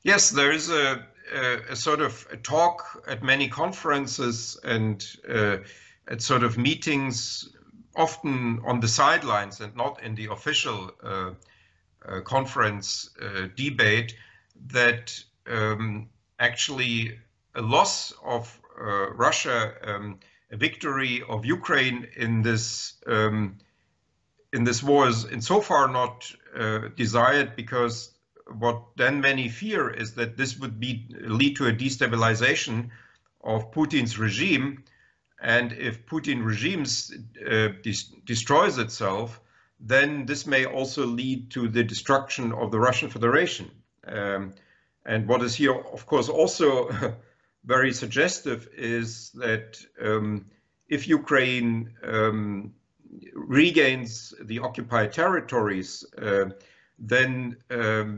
Yes, there is a sort of a talk at many conferences and at sort of meetings, often on the sidelines and not in the official conference debate, that actually a loss of Russia, a victory of Ukraine in this war is insofar not desired, because what then many fear is that this would lead to a destabilization of Putin's regime, and if Putin regimes destroys itself, then this may also lead to the destruction of the Russian Federation. And what is here, of course, also very suggestive is that if Ukraine regains the occupied territories, then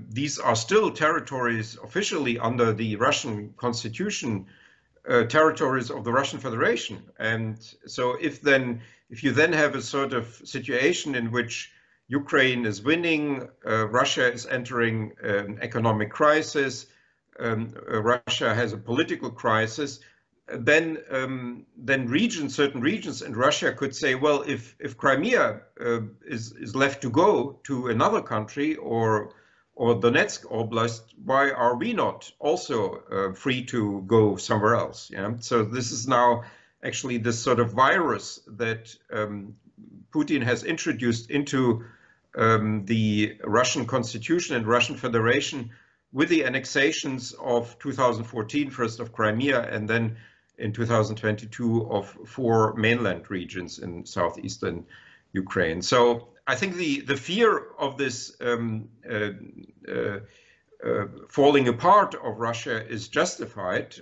these are still territories officially under the Russian constitution, territories of the Russian Federation. And so if you then have a sort of situation in which Ukraine is winning, Russia is entering an economic crisis, Russia has a political crisis, then certain regions in Russia could say, well, if Crimea is left to go to another country, or Donetsk Oblast, why are we not also free to go somewhere else? Yeah? So this is now actually this sort of virus that Putin has introduced into the Russian constitution and Russian Federation with the annexations of 2014, first of Crimea, and then in 2022 of 4 mainland regions in southeastern Ukraine. So I think the fear of this falling apart of Russia is justified.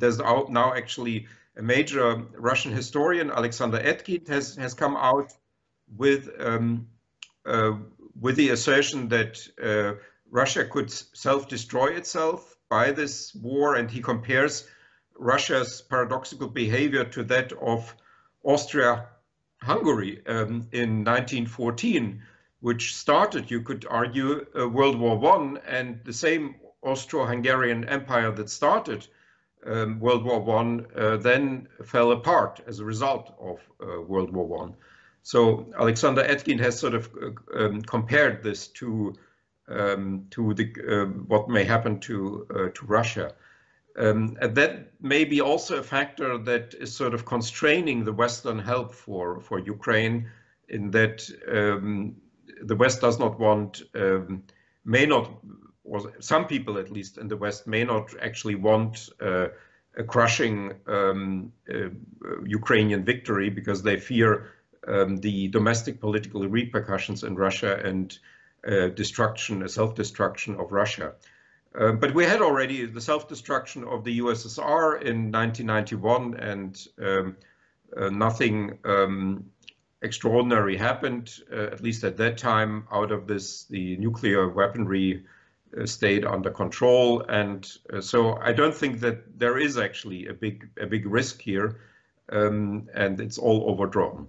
There's now actually a major Russian historian, Alexander Etkin, has come out with the assertion that Russia could self-destroy itself by this war, and he compares Russia's paradoxical behavior to that of Austria-Hungary in 1914, which started, you could argue, World War I, and the same Austro-Hungarian Empire that started World War I then fell apart as a result of World War I. So Alexander Etkin has sort of compared this to what may happen to Russia. And that may be also a factor that is sort of constraining the Western help for Ukraine, in that the West does not want, may not, or some people at least in the West may not actually want a crushing Ukrainian victory, because they fear the domestic political repercussions in Russia and self-destruction of Russia. But we had already the self-destruction of the USSR in 1991, and nothing extraordinary happened, at least at that time. Out of this, the nuclear weaponry stayed under control, and so I don't think that there is actually a big risk here, and it's all overdrawn.